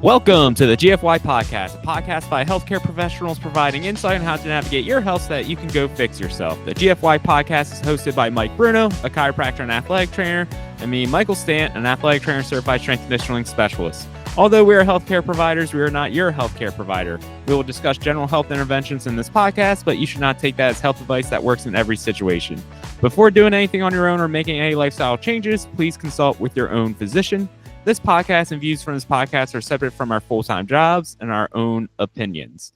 Welcome to the GFY podcast, a podcast by healthcare professionals providing insight on how to navigate your health so that you can go fix yourself. The GFY podcast is hosted by Mike Bruno, a chiropractor and athletic trainer, and me, Michael Stant, an athletic trainer certified strength and conditioning specialist. Although we are healthcare providers, we are not your healthcare provider. We will discuss general health interventions in this podcast, but you should not take that as health advice that works in every situation. Before doing anything on your own or making any lifestyle changes, please consult with your own physician. This podcast and views from this podcast are separate from our full-time jobs and our own opinions.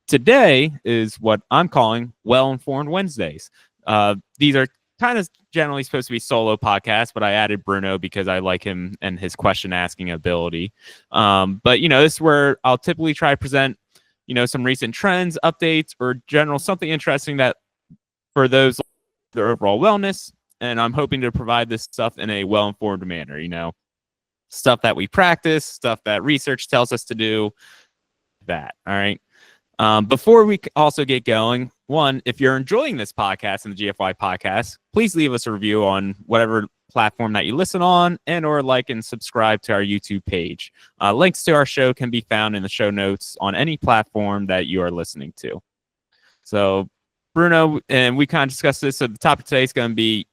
Today is what I'm calling Well-Informed Wednesdays. These are kind of generally supposed to be solo podcasts, but I added Bruno because I like him and his question asking ability. But, this is where I'll typically try to present, some recent trends, updates, or general something interesting that for those their overall wellness. And I'm hoping to provide this stuff in a well-informed manner, stuff that we practice, stuff that research tells us to do, that. All right. Before we also get going, one, if you're enjoying this podcast and the GFY podcast, please leave us a review on whatever platform that you listen on and or like and subscribe to our YouTube page. Links to our show can be found in the show notes on any platform that you are listening to. So Bruno, and we kind of discussed this. So the topic today is going to be,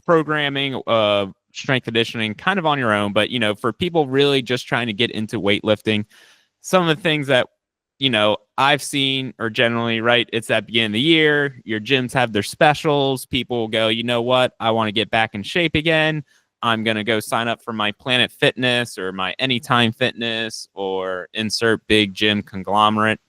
programming, strength conditioning kind of on your own, but for people really just trying to get into weightlifting, some of the things that I've seen are generally right. It's at the beginning of the year, your gyms have their specials, people go, what, I want to get back in shape again, I'm going to go sign up for my Planet Fitness or my Anytime Fitness or insert big gym conglomerate,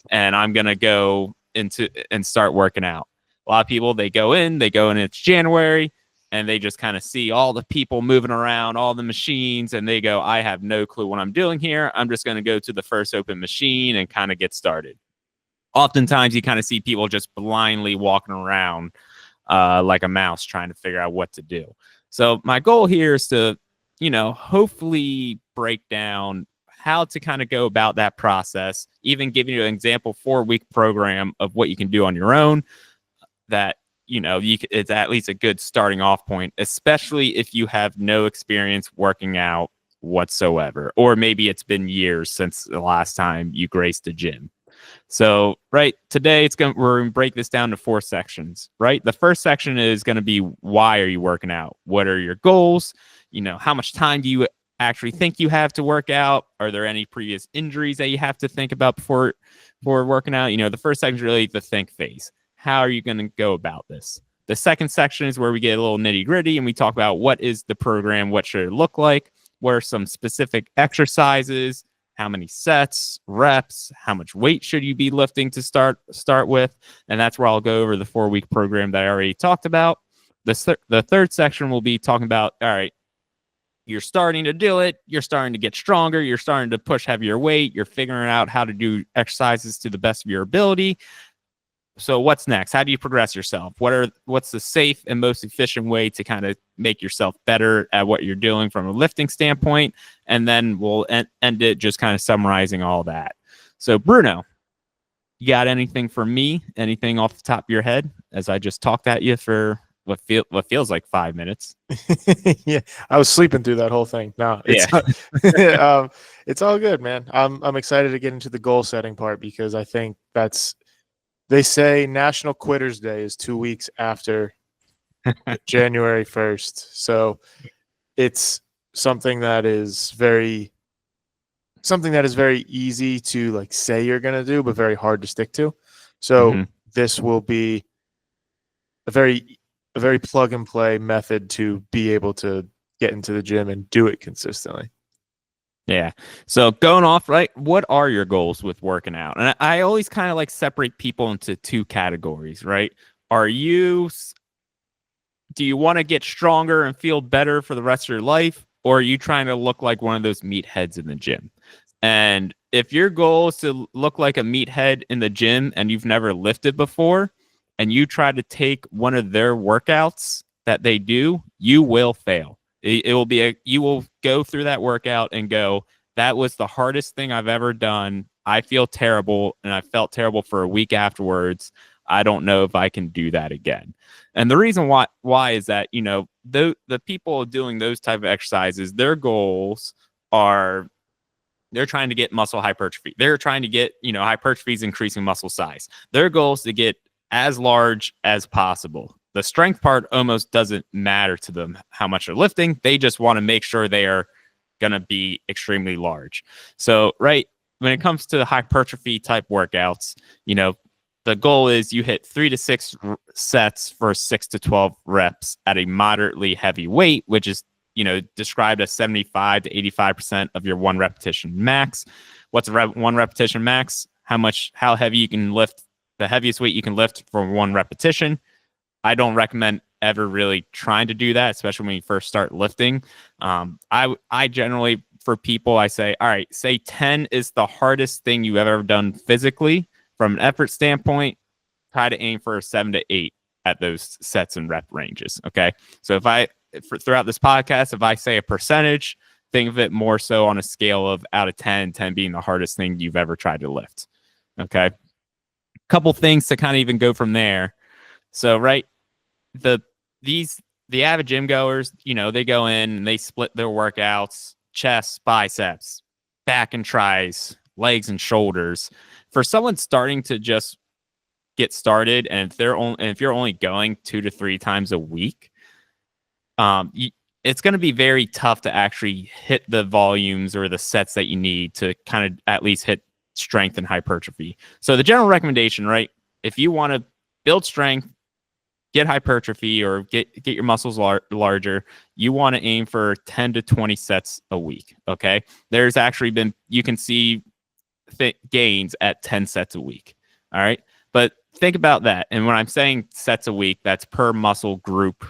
and I'm going to go into and start working out. A lot of people, they go in, it's January, and they just kind of see all the people moving around, all the machines, and they go, I have no clue what I'm doing here. I'm just going to go to the first open machine and kind of get started. Oftentimes, you kind of see people just blindly walking around like a mouse trying to figure out what to do. So my goal here is to, hopefully break down how to kind of go about that process, even giving you an example 4-week program of what you can do on your own that it's at least a good starting off point, especially if you have no experience working out whatsoever, or maybe it's been years since the last time you graced a gym. So, today we're going to break this down to 4 sections, right? The first section is going to be, why are you working out? What are your goals? How much time do you actually think you have to work out? Are there any previous injuries that you have to think about before working out? The first section is really the think phase. How are you going to go about this? The second section is where we get a little nitty gritty and we talk about what is the program, what should it look like, what are some specific exercises, how many sets, reps, how much weight should you be lifting to start with, and that's where I'll go over the 4-week program that I already talked about. The third section will be talking about, all right, you're starting to do it, you're starting to get stronger, you're starting to push heavier weight, you're figuring out how to do exercises to the best of your ability. So what's next? How do you progress yourself? What's the safe and most efficient way to kind of make yourself better at what you're doing from a lifting standpoint? And then we'll end it just kind of summarizing all that. So Bruno, you got anything for me? Anything off the top of your head as I just talked at you for what feels like 5 minutes? Yeah, I was sleeping through that whole thing. No, it's it's all good, man. I'm excited to get into the goal setting part because I think they say National Quitters Day is 2 weeks after January 1st. So it's something that is very easy to say you're going to do, but very hard to stick to. So this will be a very plug and play method to be able to get into the gym and do it consistently. Yeah. So going off, what are your goals with working out? And I always kind of separate people into 2 categories, right? Do you want to get stronger and feel better for the rest of your life? Or are you trying to look like one of those meatheads in the gym? And if your goal is to look like a meathead in the gym and you've never lifted before, and you try to take one of their workouts that they do, you will fail. It will be you will go through that workout and go, that was the hardest thing I've ever done. I feel terrible, and I felt terrible for a week afterwards. I don't know if I can do that again. And the reason why is that, the people doing those type of exercises, their goals are They're trying to get muscle hypertrophy. They're trying to get, hypertrophy is increasing muscle size. Their goal is to get as large as possible. The strength part almost doesn't matter to them how much they're lifting. They just want to make sure they are going to be extremely large. So, right, when it comes to hypertrophy type workouts, the goal is you hit 3 to 6 sets for 6 to 12 reps at a moderately heavy weight, which is, described as 75 to 85% of your one repetition max. What's one repetition max? How heavy you can lift, the heaviest weight you can lift for one repetition. I don't recommend ever really trying to do that, especially when you first start lifting. I generally, for people, I say, all right, say 10 is the hardest thing you've ever done physically. From an effort standpoint, try to aim for a 7 to 8 at those sets and rep ranges. Okay. So throughout this podcast, if I say a percentage, think of it more so on a scale of out of 10 being the hardest thing you've ever tried to lift. Okay. Couple things to kind of even go from there. So, right, the avid gym goers, they go in and they split their workouts, chest, biceps, back and tries, legs and shoulders. For someone starting to just get started, and if you're only going 2 to 3 times a week, it's going to be very tough to actually hit the volumes or the sets that you need to kind of at least hit strength and hypertrophy. So the general recommendation, right, if you want to build strength, get hypertrophy, or get your muscles larger, you want to aim for 10 to 20 sets a week. Okay. There's actually been, you can see gains at 10 sets a week. All right. But think about that. And when I'm saying sets a week, that's per muscle group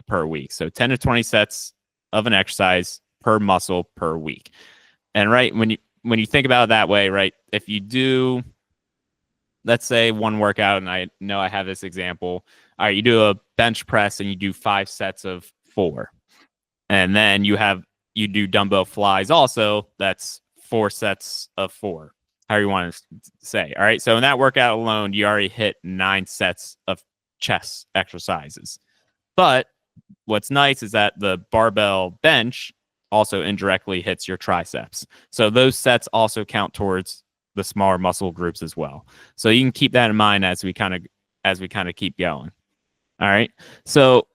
per week. So 10 to 20 sets of an exercise per muscle per week. And right, when you think about it that way, right, if you do, let's say one workout, and I know I have this example. All right, you do a bench press and you do 5 sets of 4. And then you do dumbbell flies also. That's 4 sets of 4, however you want to say. All right, so in that workout alone, you already hit 9 sets of chest exercises. But what's nice is that the barbell bench also indirectly hits your triceps. So those sets also count towards the smaller muscle groups as well. So you can keep that in mind as we kind of keep going. All right. So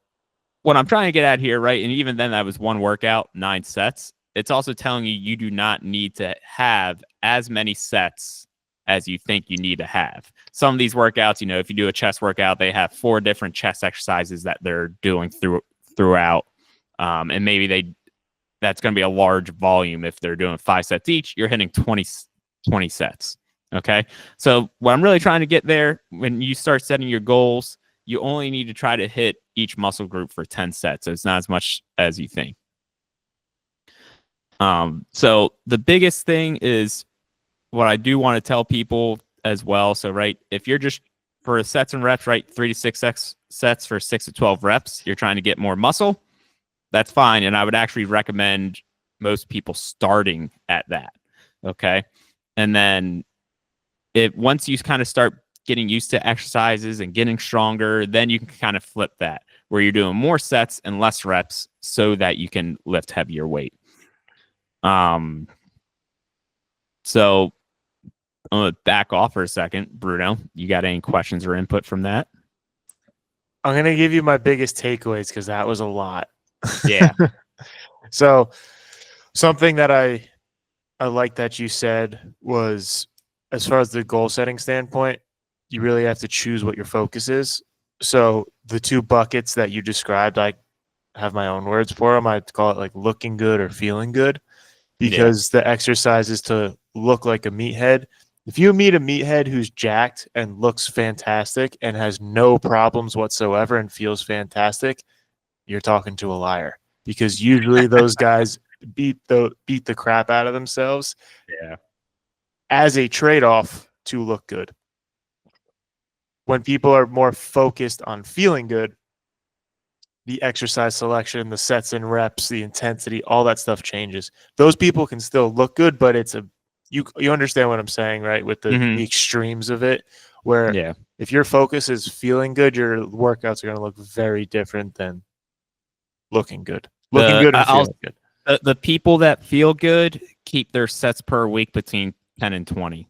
what I'm trying to get at here, right, and even then that was one workout, 9 sets. It's also telling you do not need to have as many sets as you think you need to have. Some of these workouts, if you do a chest workout, they have 4 different chest exercises that they're doing throughout. And maybe that's going to be a large volume. If they're doing 5 sets each, you're hitting 20 sets. Okay. So what I'm really trying to get there, when you start setting your goals, you only need to try to hit each muscle group for 10 sets. So it's not as much as you think. So the biggest thing is what I do want to tell people as well. So, right, if you're just for sets and reps, right, 3 to 6 sets for 6 to 12 reps, you're trying to get more muscle, that's fine. And I would actually recommend most people starting at that. Okay. And then once you kind of start getting used to exercises and getting stronger, then you can kind of flip that where you're doing more sets and less reps so that you can lift heavier weight. So I'm going to back off for a second. Bruno, you got any questions or input from that? I'm going to give you my biggest takeaways because that was a lot. Yeah. So something that I like that you said was, as far as the goal setting standpoint, you really have to choose what your focus is. So the 2 buckets that you described, I have my own words for them. I'd call it like looking good or feeling good, because the exercise is to look like a meathead. If you meet a meathead who's jacked and looks fantastic and has no problems whatsoever and feels fantastic, you're talking to a liar, because usually those guys beat the crap out of themselves as a trade-off to look good. When people are more focused on feeling good, the exercise selection, the sets and reps, the intensity, all that stuff changes. Those people can still look good, but you understand what I'm saying, right? With the extremes of it, where if your focus is feeling good, your workouts are going to look very different than looking good. Looking good and feeling good. The people that feel good keep their sets per week between 10 and 20.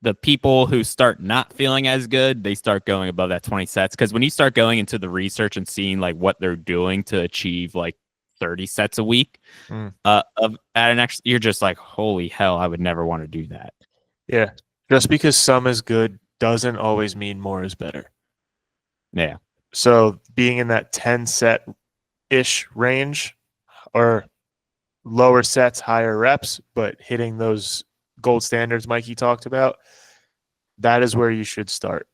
The people who start not feeling as good, they start going above that 20 sets. Because when you start going into the research and seeing like what they're doing to achieve like 30 sets a week of at an extra, you're just like, holy hell, I would never want to do that. Yeah. Just because some is good doesn't always mean more is better. Yeah. So being in that 10 set ish range or lower sets, higher reps, but hitting those gold standards Mikey talked about, that is where you should start.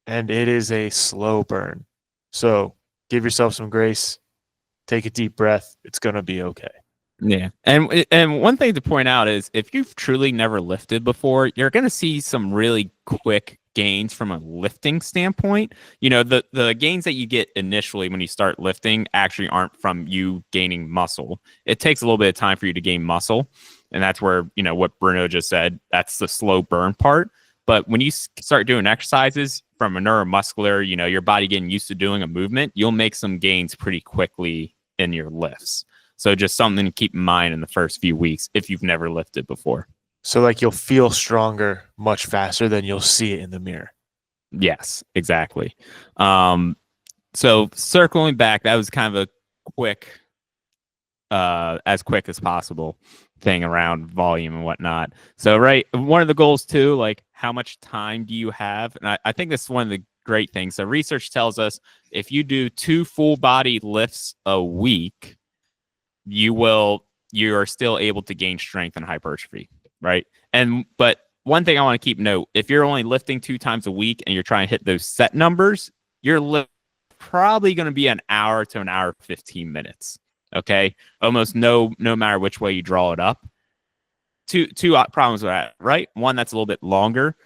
And it is a slow burn. So give yourself some grace, take a deep breath. It's going to be okay. Yeah. And one thing to point out is if you've truly never lifted before, you're going to see some really quick gains from a lifting standpoint. You know, the gains that you get initially when you start lifting actually aren't from you gaining muscle. It takes a little bit of time for you to gain muscle. And that's where, you know, what Bruno just said, that's the slow burn part. But when you start doing exercises from a neuromuscular, you know, your body getting used to doing a movement, you'll make some gains pretty quickly in your lifts. So just something to keep in mind in the first few weeks if you've never lifted before. So like you'll feel stronger much faster than you'll see it in the mirror. Yes, exactly. So circling back, that was kind of a quick, as quick as possible thing around volume and whatnot. So, right, one of the goals too, like how much time do you have? And I think this is one of the great things. So research tells us if you do 2 full body lifts a week, you are still able to gain strength and hypertrophy, right? But one thing I want to keep note, if you're only lifting 2 times a week and you're trying to hit those set numbers, you're probably going to be an hour to an hour 15 minutes. Okay, almost no matter which way you draw it up. Two problems with that, right? One, that's a little bit longer.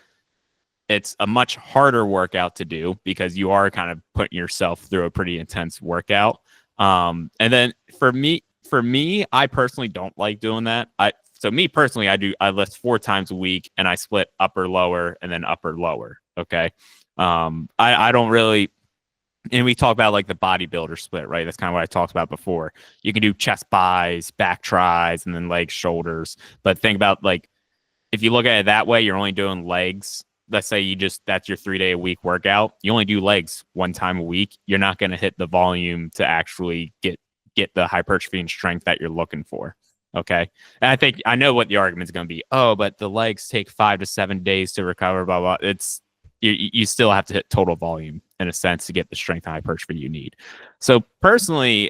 It's a much harder workout to do because you are kind of putting yourself through a pretty intense workout. And then for me, I personally don't like doing that. So me personally, I lift 4 times a week and I split upper lower and then upper lower. Okay. I don't really, and we talk about like the bodybuilder split, right? That's kind of what I talked about before. You can do chest buys, back tries, and then legs, shoulders. But think about like, if you look at it that way, you're only doing legs. Let's say that's your 3-day-a-week workout. You only do legs 1 time a week. You're not going to hit the volume to actually get the hypertrophy and strength that you're looking for. Okay. And I know what the argument is going to be. Oh, but the legs take 5 to 7 days to recover, blah, blah. It's, you still have to hit total volume in a sense to get the strength and hypertrophy you need. So personally,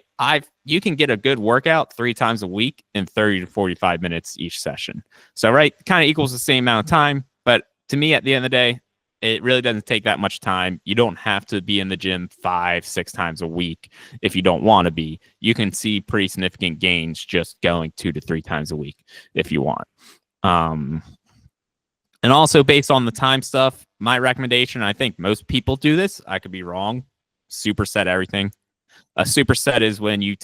you can get a good workout 3 times a week in 30 to 45 minutes each session. So, right, kind of equals the same amount of time. But to me, at the end of the day, it really doesn't take that much time. You don't have to be in the gym 5-6 times a week if you don't want to be. You can see pretty significant gains just going 2 to 3 times a week if you want. And also based on the time stuff, my recommendation, I think most people do this, I could be wrong, superset everything. A superset is when you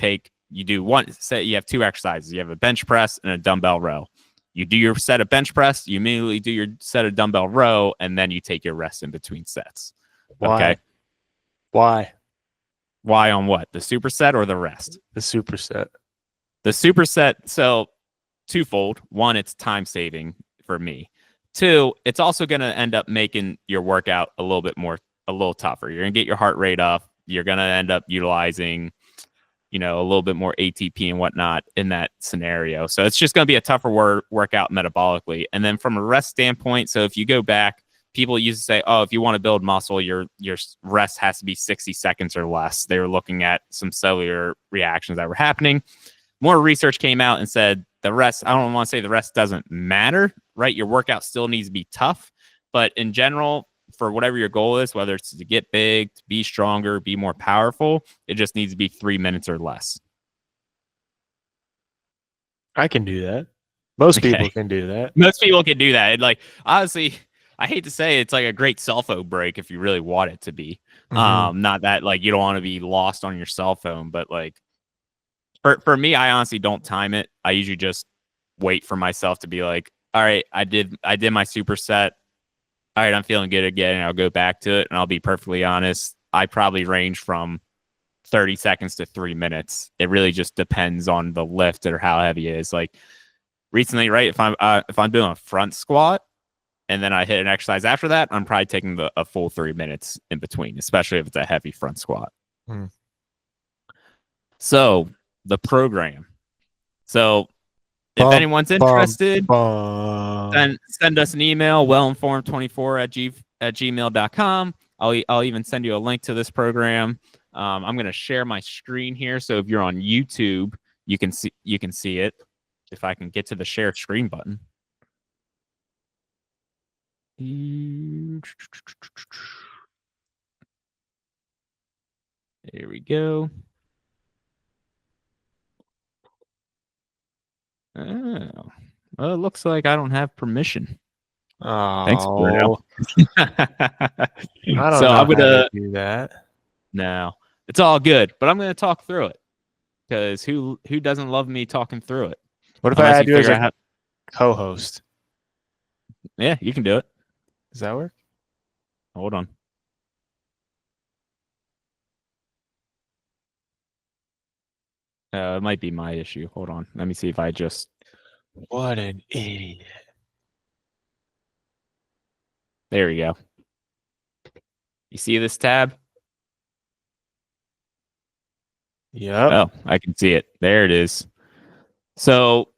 do one set, you have 2 exercises. You have a bench press and a dumbbell row. You do your set of bench press, you immediately do your set of dumbbell row, and then you take your rest in between sets. Why? Okay. Why on what? The superset or the rest? The superset. The superset, so twofold. One, it's time saving for me. 2, it's also going to end up making your workout a little tougher. You're going to get your heart rate up. You're going to end up utilizing, a little bit more ATP and whatnot in that scenario. So it's just going to be a tougher workout metabolically. And then from a rest standpoint, so if you go back, people used to say, oh, if you want to build muscle, your rest has to be 60 seconds or less. They were looking at some cellular reactions that were happening. More research came out and said the rest, I don't want to say the rest doesn't matter, right? Your workout still needs to be tough. But in general, for whatever your goal is, whether it's to get big, to be stronger, be more powerful, it just needs to be 3 minutes or less. I can do that. Most people can do that. Most people can do that. And like, honestly, I hate to say it's like a great cell phone break if you really want it to be. Not that like you don't want to be lost on your cell phone, but like for me, I honestly don't time it. I usually just wait for myself to be like, all right, I did my superset. All right, I'm feeling good again, and I'll go back to it. And I'll be perfectly honest, I probably range from 30 seconds to 3 minutes. It really just depends on the lift or how heavy it is. Like recently, right? If I'm doing a front squat and then I hit an exercise after that, I'm probably taking a full 3 minutes in between, especially if it's a heavy front squat. So the program. So if anyone's interested, send us an email, wellinformed24@gmail.com. I'll even send you a link to this program. I'm going to share my screen here, so if you're on YouTube, you can see it. If I can get to the share screen button. There we go. Oh, well, it looks like I don't have permission. Oh, thanks, Bruno. I don't so know I'm gonna how to do that. No, it's all good, but I'm gonna talk through it because who doesn't love me talking through it? What if I add you as a co-host? Yeah, you can do it. Does that work? Hold on. It might be my issue. Hold on. Let me see if I just. What an idiot. There we go. You see this tab? Yep. Oh, I can see it. There it is. So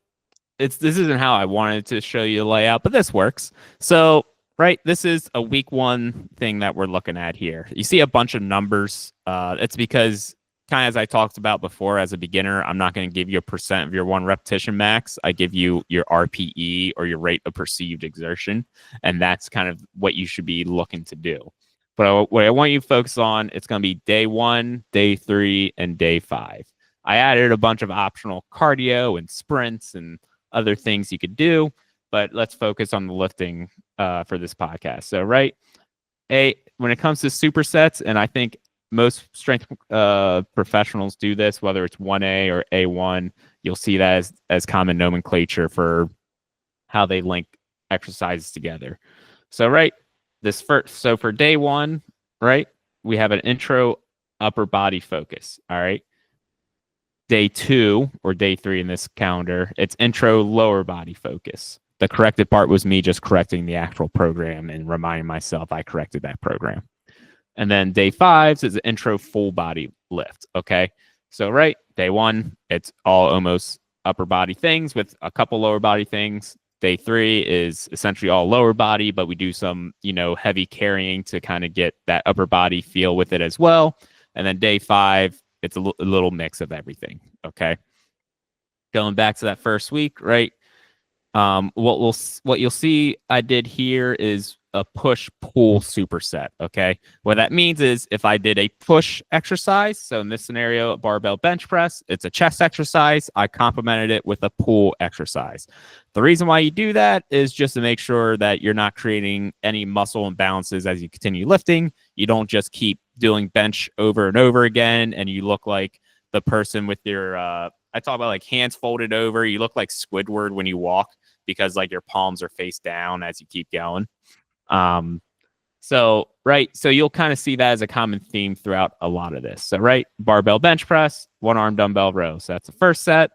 this isn't how I wanted to show you the layout, but this works. So, right, this is a week 1 thing that we're looking at here. You see a bunch of numbers. It's because, kind of as I talked about before, as a beginner, I'm not going to give you a percent of your 1 repetition max. I give you your RPE, or your rate of perceived exertion, and that's kind of what you should be looking to do. But what I want you to focus on, it's going to be day 1, day 3, and day 5. I added a bunch of optional cardio and sprints and other things you could do, but let's focus on the lifting for this podcast. So, right, when it comes to supersets, and I think most strength professionals do this, whether it's 1A or A1, you'll see that as common nomenclature for how they link exercises together. So, right, so for day 1, right, we have an intro upper body focus. All right. Day 2, or day 3 in this calendar, it's intro lower body focus. The corrected part was me just correcting the actual program and reminding myself I corrected that program. And then day 5 is the intro full body lift. Okay. So, right, day 1, it's all almost upper body things with a couple lower body things. Day 3 is essentially all lower body, but we do some, heavy carrying to kind of get that upper body feel with it as well. And then day 5, it's a little mix of everything. Okay. Going back to that first week, right? What you'll see I did here is a push-pull superset. Okay. What that means is if I did a push exercise, so in this scenario, a barbell bench press, it's a chest exercise. I complemented it with a pull exercise. The reason why you do that is just to make sure that you're not creating any muscle imbalances as you continue lifting. You don't just keep doing bench over and over again, and you look like the person with your, I talk about like hands folded over. You look like Squidward when you walk because like your palms are face down as you keep going. So you'll kind of see that as a common theme throughout a lot of this. So, right, barbell bench press, 1-arm dumbbell row. So that's the first set.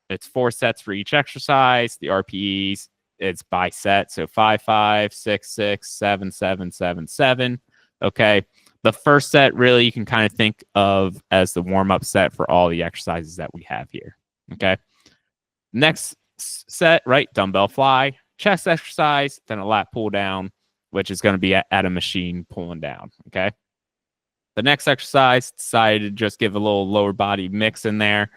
It's 4 sets for each exercise. The RPEs, it's by set. So 5, 5, 6, 6, 7, 7, 7, 7. Okay. The first set really you can kind of think of as the warm-up set for all the exercises that we have here. Okay. Next set, right, dumbbell fly, chest exercise, then a lat pull down, which is going to be at a machine pulling down. Okay. The next exercise, decided to just give a little lower body mix in there.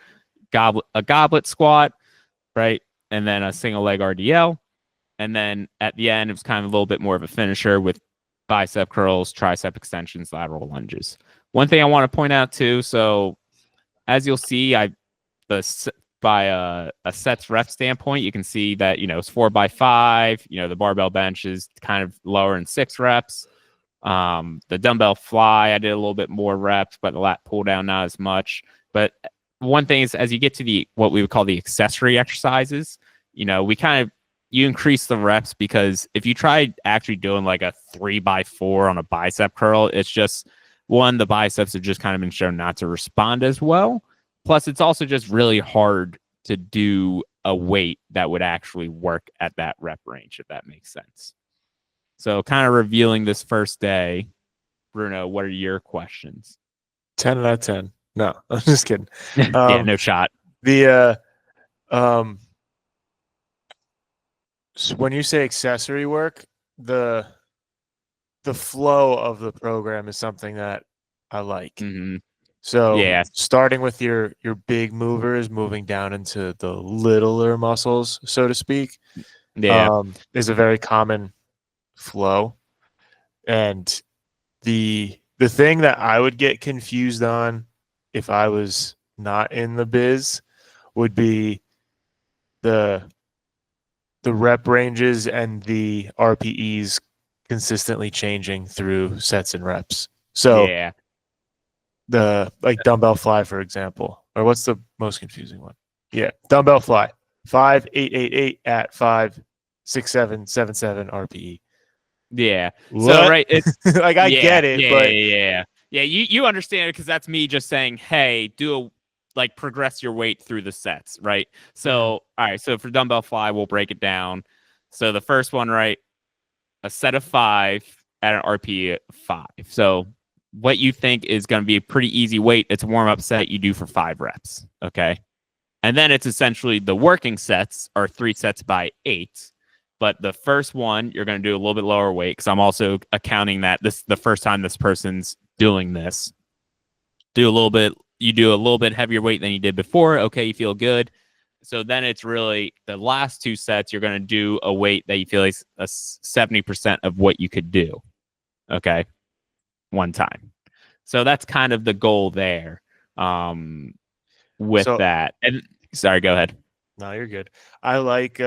A goblet squat, right? And then a single leg RDL. And then at the end, it was kind of a little bit more of a finisher with bicep curls, tricep extensions, lateral lunges. One thing I want to point out too, so as you'll see, by a sets rep standpoint, you can see that, it's 4x5, the barbell bench is kind of lower in 6 reps. The dumbbell fly, I did a little bit more reps, but the lat pull down, not as much. But one thing is, as you get to what we would call the accessory exercises, you increase the reps, because if you try actually doing like a 3x4 on a bicep curl, it's just one, the biceps have just kind of been shown not to respond as well. Plus, it's also just really hard to do a weight that would actually work at that rep range, if that makes sense. So kind of revealing this first day, Bruno, what are your questions? 10 out of 10. No, I'm just kidding. Yeah, no shot. So when you say accessory work, the flow of the program is something that I like. Mm-hmm. So yeah, starting with your big movers, moving down into the littler muscles, so to speak, is a very common flow. And the thing that I would get confused on if I was not in the biz would be the rep ranges and the RPEs consistently changing through sets and reps. So yeah, the like dumbbell fly, for example, or what's the most confusing one? Yeah, dumbbell fly, 5-8-8-8 at 5-6-7-7-7 RPE. yeah. What? So right, it's like I get it, but yeah. You understand it because that's me just saying, hey, progress your weight through the sets, right? So all right, so for dumbbell fly, we'll break it down. So the first one, right, a set of 5 at an RPE 5. So what you think is going to be a pretty easy weight, it's a warm-up set you do for 5 reps, okay? And then it's essentially the working sets are 3 sets by 8. But the first one, you're going to do a little bit lower weight because I'm also accounting that this is the first time this person's doing this. You do a little bit heavier weight than you did before. Okay, you feel good. So then it's really the last 2 sets, you're going to do a weight that you feel like a 70% of what you could do. Okay, one time. So that's kind of the goal there with that. And sorry, go ahead. No, you're good. I like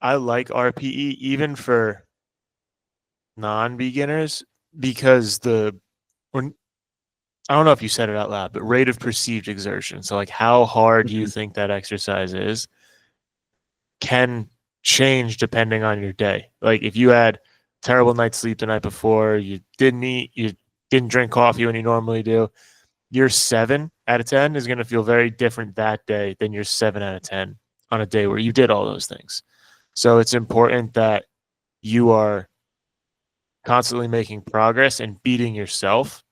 RPE even for non-beginners because I don't know if you said it out loud, but rate of perceived exertion. So like how hard you think that exercise is can change depending on your day. Like if you had terrible night's sleep the night before, you didn't eat, you didn't drink coffee when you normally do, your 7 out of 10 is going to feel very different that day than your 7 out of 10 on a day where you did all those things. So it's important that you are constantly making progress and beating yourself,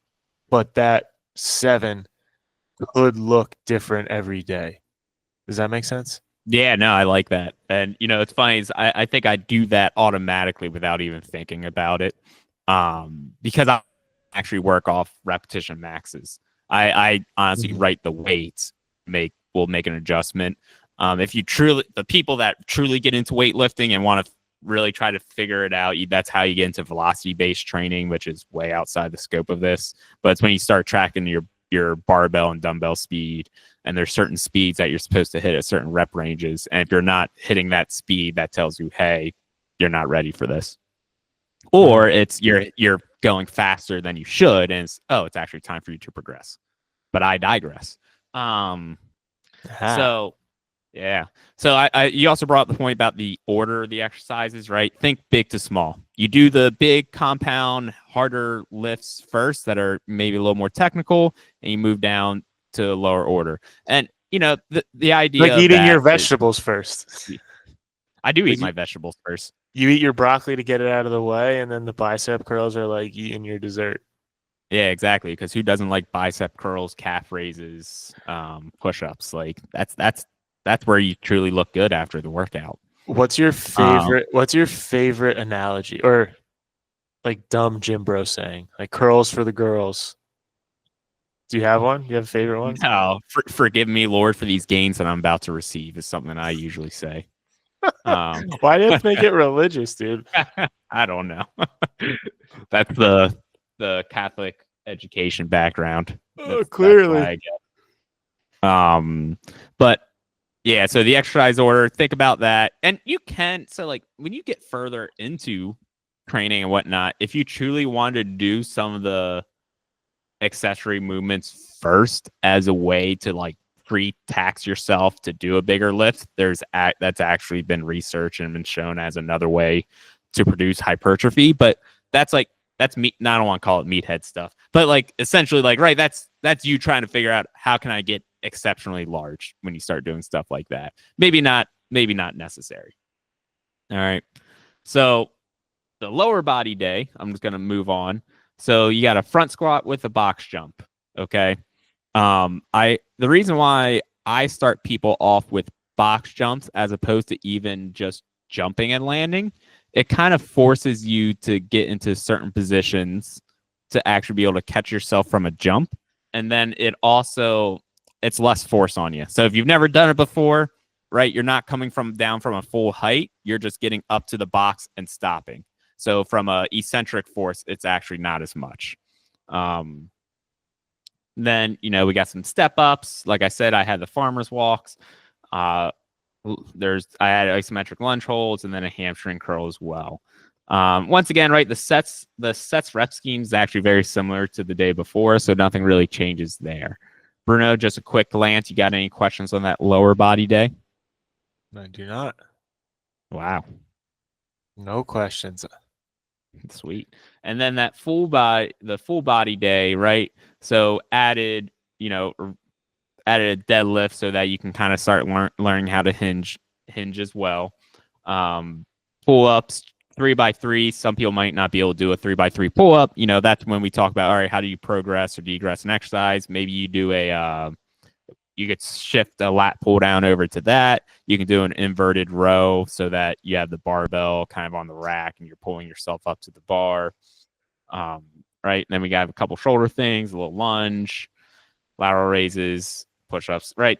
but that 7 could look different every day. Does that make sense? Yeah, no, I like that. And, it's funny is I think I do that automatically without even thinking about it because I actually work off repetition maxes. I honestly write the weights, will make an adjustment. If you the people that truly get into weightlifting and want to really try to figure it out, that's how you get into velocity-based training, which is way outside the scope of this. But it's when you start tracking your barbell and dumbbell speed, and there's certain speeds that you're supposed to hit at certain rep ranges. And if you're not hitting that speed, that tells you, hey, you're not ready for this. Or it's you're going faster than you should, and it's actually time for you to progress. But I digress. So yeah. So you also brought up the point about the order of the exercises, right? Think big to small. You do the big compound, harder lifts first that are maybe a little more technical, and you move down to lower order. And the idea like eating your vegetables first. I do eat my vegetables first. You eat your broccoli to get it out of the way, and then the bicep curls are like eating your dessert. Yeah, exactly. Because who doesn't like bicep curls, calf raises, push-ups? Like that's where you truly look good after the workout. What's your favorite? What's your favorite analogy or like dumb gym bro saying? Like curls for the girls. Do you have one? Do you have a favorite one? No, forgive me, Lord, for these gains that I'm about to receive is something I usually say. Why do you have to make it religious, dude? I don't know. That's the Catholic education background. Clearly. But yeah, so the exercise order, think about that. And you can, so like when you get further into training and whatnot, if you truly wanted to do some of the accessory movements first as a way to like pre-tax yourself to do a bigger lift, that's actually been researched and been shown as another way to produce hypertrophy. But that's like that's meat. I don't want to call it meathead stuff, but like essentially like, right. That's you trying to figure out how can I get exceptionally large when you start doing stuff like that. Maybe not necessary. All right. So the lower body day, I'm just going to move on. So you got a front squat with a box jump. Okay. The reason why I start people off with box jumps as opposed to even just jumping and landing, it kind of forces you to get into certain positions to actually be able to catch yourself from a jump. And then it's less force on you. So if you've never done it before, right, you're not coming down from a full height. You're just getting up to the box and stopping. So from a eccentric force, it's actually not as much. Then, we got some step ups. Like I said, I had the farmer's walks. I had isometric lunge holds and then a hamstring curl as well. Once again, right, the sets rep scheme is actually very similar to the day before, so nothing really changes there. Bruno, just a quick glance. You got any questions on that lower body day? I do not. Wow. No questions. Sweet. And then the full body day, right? So added a deadlift so that you can kind of start learning how to hinge as well. Pull ups 3x3. Some people might not be able to do a 3x3 pull up. That's when we talk about, all right, how do you progress or degress an exercise? Maybe you do you could shift a lat pull down over to that. You can do an inverted row so that you have the barbell kind of on the rack and you're pulling yourself up to the bar. Right. And then we got a couple shoulder things, a little lunge, lateral raises, push-ups, right?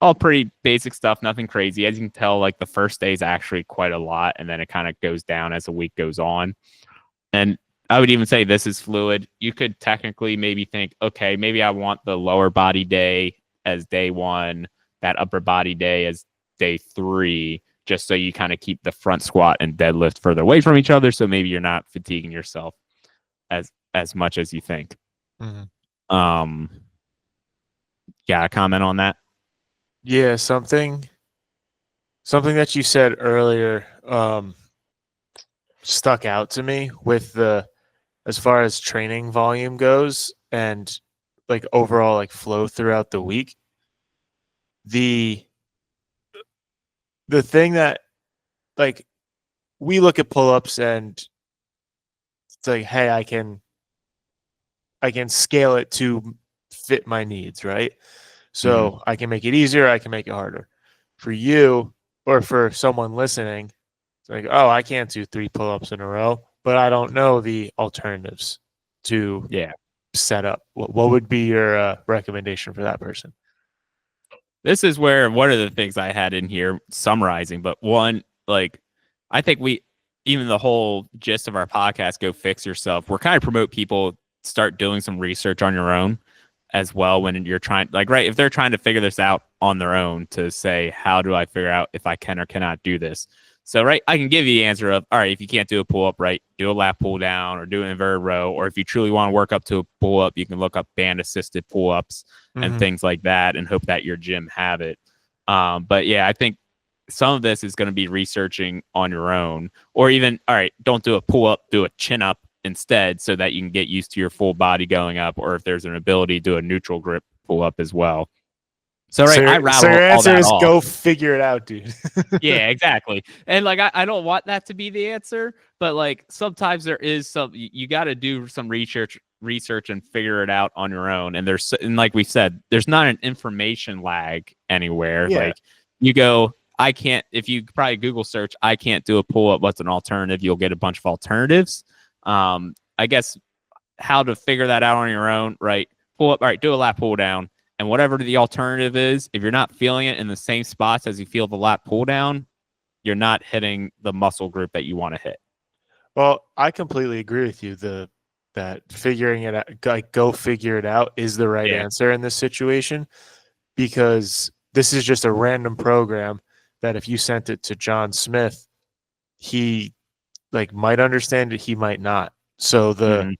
All pretty basic stuff, nothing crazy. As you can tell, like the first day is actually quite a lot, and then it kind of goes down as the week goes on. And I would even say this is fluid. You could technically maybe think, okay, maybe I want the lower body day as day 1, that upper body day as day 3, just so you kind of keep the front squat and deadlift further away from each other. So maybe you're not fatiguing yourself as much as you think. Mm-hmm. Got a comment on that? Yeah, something that you said earlier stuck out to me with as far as training volume goes and like overall like flow throughout the week. The thing that like we look at pull-ups and it's like, hey, I can scale it to fit my needs, right? So I can make it easier, I can make it harder. For you or for someone listening, it's like, oh, I can't do 3 pull-ups in a row, but I don't know the alternatives to set up. What would be your recommendation for that person? This is where one of the things I had in here summarizing, but one, like, I think even the whole gist of our podcast, Go Fix Yourself, we're kind of promote people start doing some research on your own as well when you're trying, like, right, if they're trying to figure this out on their own to say, how do I figure out if I can or cannot do this? So, right, I can give you the answer of, all right, if you can't do a pull-up, right, do a lat pull-down or do an inverted row. Or if you truly want to work up to a pull-up, you can look up band-assisted pull-ups and things like that and hope that your gym have it. But, yeah, I think some of this is going to be researching on your own. Or even, all right, don't do a pull-up, do a chin-up instead so that you can get used to your full body going up. Or if there's an ability, do a neutral grip pull-up as well. So, right, I rattle your answer all that is off. Go figure it out, dude. Yeah, exactly. And like, I don't want that to be the answer, but like sometimes there is you got to do some research and figure it out on your own. And and like we said, there's not an information lag anywhere. Yeah. Like you go, I can't, if you probably Google search, I can't do a pull up, what's an alternative? You'll get a bunch of alternatives. I guess how to figure that out on your own, right? Pull up, all right, do a lat pull down. And whatever the alternative is, if you're not feeling it in the same spots as you feel the lat pull down, you're not hitting the muscle group that you want to hit. Well, I completely agree with you. That figuring it out, like go figure it out, is the right answer in this situation, because this is just a random program that if you sent it to John Smith, he like might understand it, he might not. So the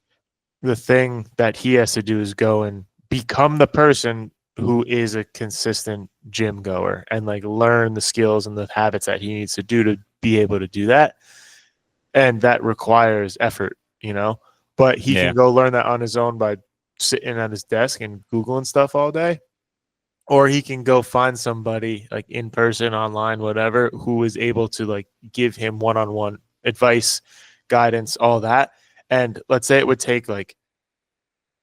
thing that he has to do is go and become the person who is a consistent gym goer and like learn the skills and the habits that he needs to do to be able to do that. And that requires effort, but he Yeah. can go learn that on his own by sitting at his desk and Googling stuff all day. Or he can go find somebody like in person, online, whatever, who is able to like give him one-on-one advice, guidance, all that. And let's say it would take like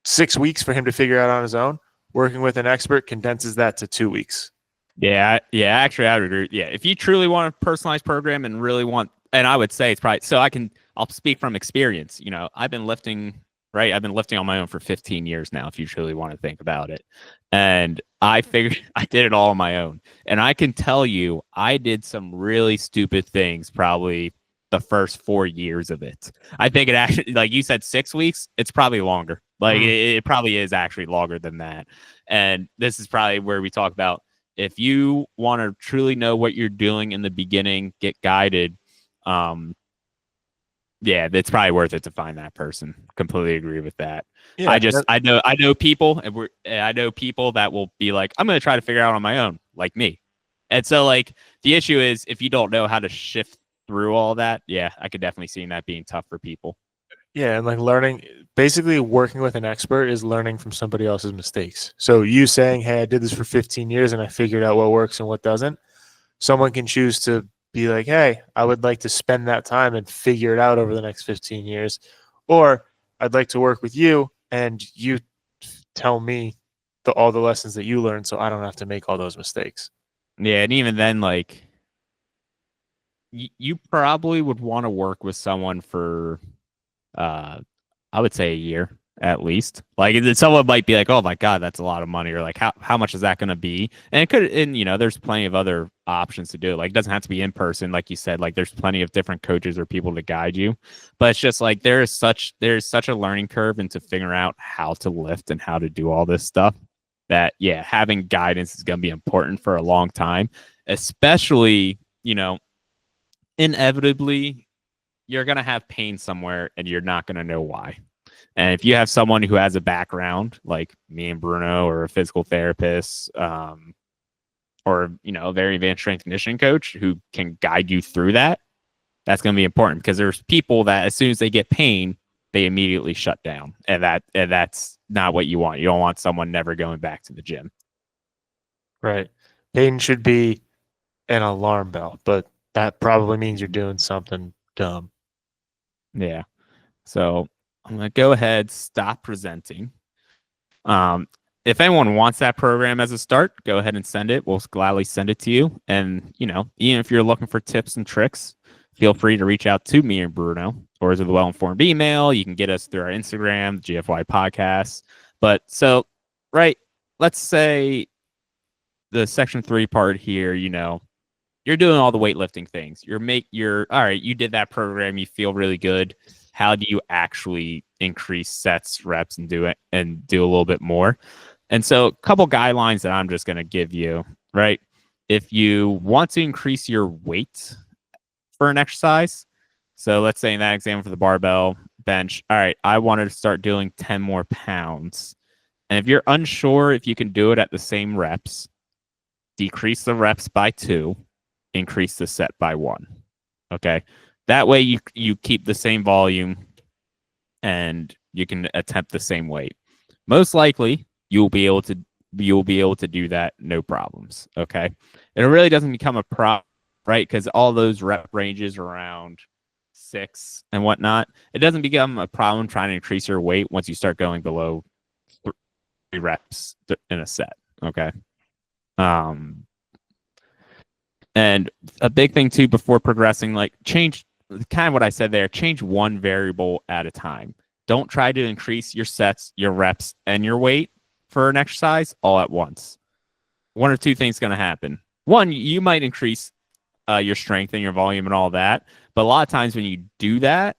6 weeks for him to figure out on his own. Working with an expert condenses that to 2 weeks. Yeah. Actually, I would agree. Yeah. If you truly want a personalized program and really want, and I would say it's probably, I'll speak from experience. I've been lifting, right? I've been lifting on my own for 15 years now, if you truly want to think about it. And I figured I did it all on my own. And I can tell you, I did some really stupid things probably the first 4 years of it. I think it actually, like you said, 6 weeks, it's probably longer. Like it probably is actually longer than that. And this is probably where we talk about, if you want to truly know what you're doing in the beginning, get guided. Yeah, it's probably worth it to find that person. Completely agree with that. Yeah, I know people, and I know people that will be like, I'm going to try to figure out on my own, like me. And so, like, the issue is if you don't know how to shift through all that, yeah, I could definitely see that being tough for people. yeah, and like learning, basically working with an expert is learning from somebody else's mistakes. So you saying, "Hey, I did this for 15 years and I figured out what works and what doesn't." Someone can choose to be like, "Hey, I would like to spend that time and figure it out over the next 15 years," or "I'd like to work with you and you tell me all the lessons that you learned, so I don't have to make all those mistakes." Yeah, and even then, like, you probably would want to work with someone for I would say a year at least. Like someone might be like, "Oh my god, that's a lot of money," or like, "How much is that going to be?" And it could, and there's plenty of other options to do it. Like, it doesn't have to be in person, like you said. Like, there's plenty of different coaches or people to guide you. But it's just like there's such a learning curve into figuring out how to lift and how to do all this stuff. That yeah, having guidance is going to be important for a long time, especially inevitably you're going to have pain somewhere and you're not going to know why. And if you have someone who has a background like me and Bruno, or a physical therapist, or a very advanced strength conditioning coach who can guide you through that, that's going to be important, because there's people that as soon as they get pain, they immediately shut down, and that's not what you want. You don't want someone never going back to the gym. Right. Pain should be an alarm bell, but that probably means you're doing something dumb. Yeah. So I'm going to go ahead, stop presenting. If anyone wants that program as a start, go ahead and send it. We'll gladly send it to you. And, even if you're looking for tips and tricks, feel free to reach out to me or Bruno, or to the well-informed email. You can get us through our Instagram, the GFY podcast. But so, right, let's say the section 3 part here, you're doing all the weightlifting things. You're all right. You did that program. You feel really good. How do you actually increase sets, reps, and do a little bit more? And so, a couple guidelines that I'm just going to give you, right? If you want to increase your weight for an exercise, so let's say in that example for the barbell bench, all right, I wanted to start doing 10 more pounds. And if you're unsure if you can do it at the same reps, decrease the reps by 2, increase the set by 1. Okay. That way you keep the same volume and you can attempt the same weight. Most likely you'll be able to do that, no problems. Okay. It really doesn't become a problem, right? Because all those rep ranges around 6 and whatnot, it doesn't become a problem trying to increase your weight once you start going below 3 reps in a set. Okay. And a big thing too before progressing, like change kind of what I said there, change one variable at a time. Don't try to increase your sets, your reps, and your weight for an exercise all at once. One or two things going to happen. One, you might increase your strength and your volume and all that, but a lot of times when you do that,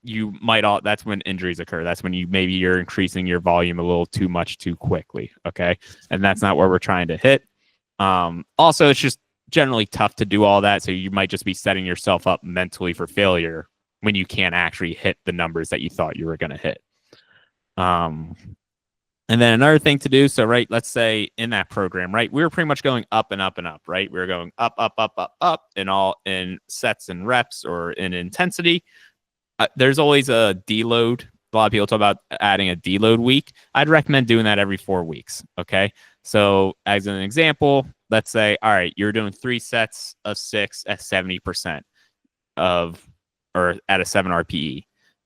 that's when injuries occur. That's when you're increasing your volume a little too much too quickly. Okay. And that's not what we're trying to hit. Also, it's just generally tough to do all that. So you might just be setting yourself up mentally for failure when you can't actually hit the numbers that you thought you were going to hit. And then another thing to do. So, right, let's say in that program, right, we were pretty much going up and up and up, right? We were going up, up, up, up, up in sets and reps or in intensity. There's always a deload a lot of people talk about adding a deload week. I'd recommend doing that every 4 weeks. Okay. So as an example, let's say, all right, you're doing 3 sets of 6 at 70% of, or at a 7 RPE,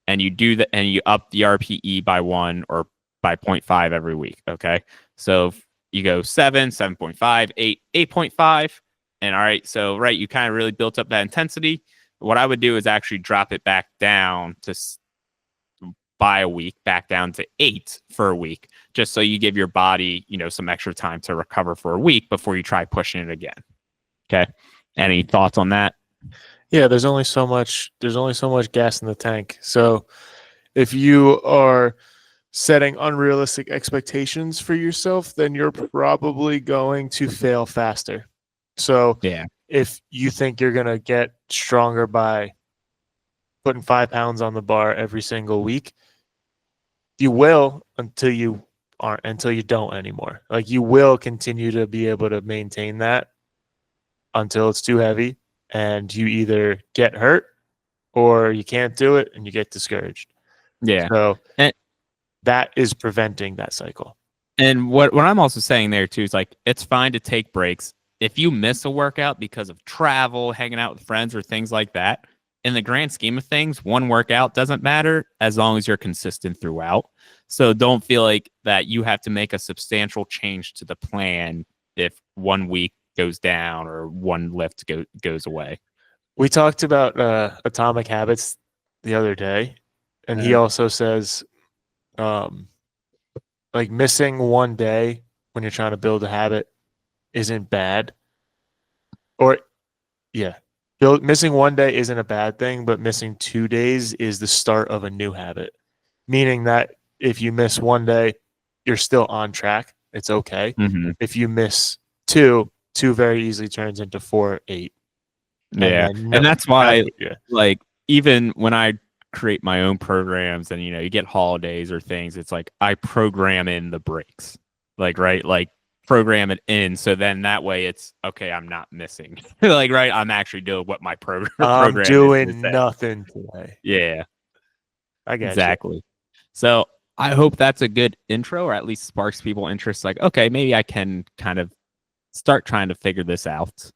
and you do that, and you up the RPE by 1 or by 0.5 every week. Okay. So you go 7, 7.5, 8, 8.5. And all right, so right, you kind of really built up that intensity. What I would do is actually drop it back down to by a week, back down to 8 for a week, just so you give your body, some extra time to recover for a week before you try pushing it again. Okay. Any thoughts on that? Yeah, there's only so much gas in the tank. So if you are setting unrealistic expectations for yourself, then you're probably going to fail faster. So Yeah. if you think you're going to get stronger by putting 5 pounds on the bar every single week, you will until you don't anymore. Like, you will continue to be able to maintain that until it's too heavy, and you either get hurt or you can't do it and you get discouraged. Yeah. So and that is preventing that cycle. And what I'm also saying there too is, like, it's fine to take breaks. If you miss a workout because of travel, hanging out with friends, or things like that, in the grand scheme of things, one workout doesn't matter as long as you're consistent throughout. So don't feel like that you have to make a substantial change to the plan if 1 week goes down or one lift goes away. We talked about Atomic Habits the other day, and he also says, like, missing one day when you're trying to build a habit isn't bad. Or, yeah, missing one day isn't a bad thing, but missing 2 days is the start of a new habit. Meaning that if you miss one day, you're still on track. It's okay. Mm-hmm. If you miss two very easily turns into 4, 8. Yeah. And that's why, like, even when I create my own programs and, you get holidays or things, it's like I program in the breaks, like, right, like, program it in, so then that way it's okay, I'm not missing. Like, right, I'm actually doing what my program I'm is doing nothing today. Yeah, I got exactly. So I hope that's a good intro, or at least sparks people interest, like, okay, maybe I can kind of start trying to figure this out.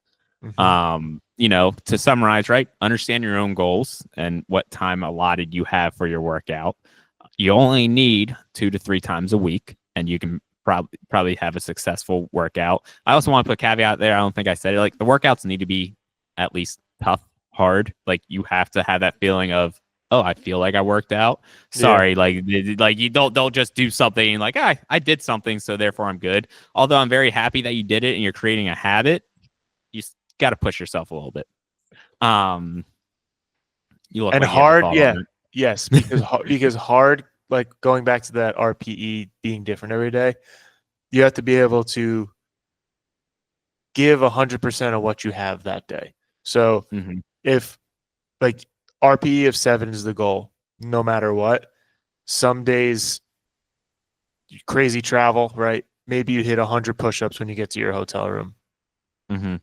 To summarize, right, understand your own goals and what time allotted you have for your workout. You only need 2 to 3 times a week, and you can probably have a successful workout. I also want to put a caveat there. I don't think I said it. Like, the workouts need to be at least tough, hard. Like, you have to have that feeling of, oh, I feel like I worked out. Sorry, like you don't just do something like, I did something, so therefore I'm good. Although I'm very happy that you did it and you're creating a habit, you got to push yourself a little bit. You look and like hard, you have a thought on it. yes, because hard, like, going back to that RPE being different every day, you have to be able to give 100% of what you have that day. So if, like, RPE of 7 is the goal, no matter what, some days, crazy travel, right? Maybe you hit 100 push-ups when you get to your hotel room.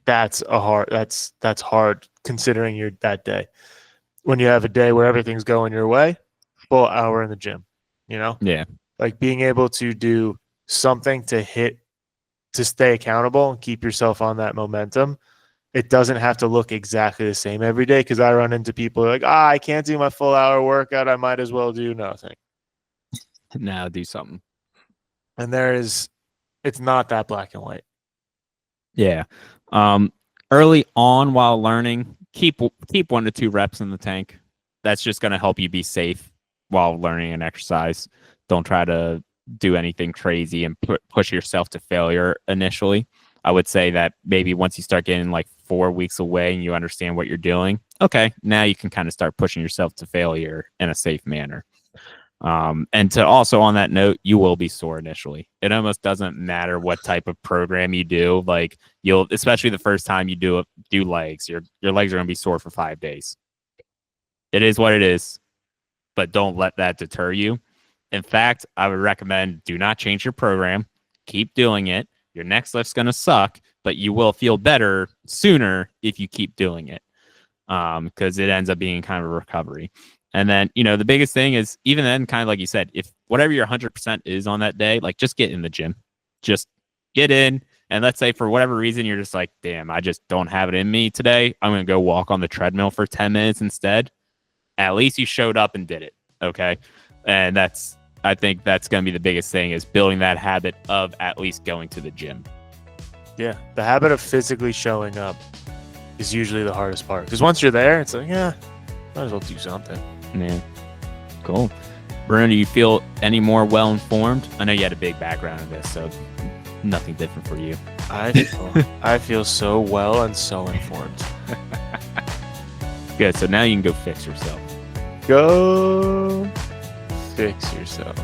That's hard considering you're that day. When you have a day where everything's going your way, full hour in the gym, Yeah. like, being able to do something to stay accountable and keep yourself on that momentum. It doesn't have to look exactly the same every day, because I run into people who are like, I can't do my full hour workout, I might as well do nothing. Now do something. And it's not that black and white. Yeah. Early on while learning, keep 1 to 2 reps in the tank. That's just going to help you be safe while learning an exercise. Don't try to do anything crazy and push yourself to failure initially. I would say that maybe once you start getting like 4 weeks away and you understand what you're doing, okay, now you can kind of start pushing yourself to failure in a safe manner. And to also, on that note, you will be sore initially. It almost doesn't matter what type of program you do. Like, especially the first time you do legs, your legs are going to be sore for 5 days. It is what it is, but don't let that deter you. In fact, I would recommend do not change your program. Keep doing it. Your next lift's going to suck, but you will feel better sooner if you keep doing it, because it ends up being kind of a recovery. And then, you know, the biggest thing is even then, kind of like you said, if whatever your 100% is on that day, like just get in the gym, just get in. And let's say for whatever reason, you're just like, damn, I just don't have it in me today. I'm going to go walk on the treadmill for 10 minutes instead. At least you showed up and did it. Okay. And I think that's going to be the biggest thing is building that habit of at least going to the gym. Yeah. The habit of physically showing up is usually the hardest part. Because once you're there, it's like, yeah, might as well do something. Yeah. Cool. Bruno, do you feel any more well-informed? I know you had a big background in this, so nothing different for you. I feel so well and so informed. Good. So now you can go fix yourself. Go fix yourself.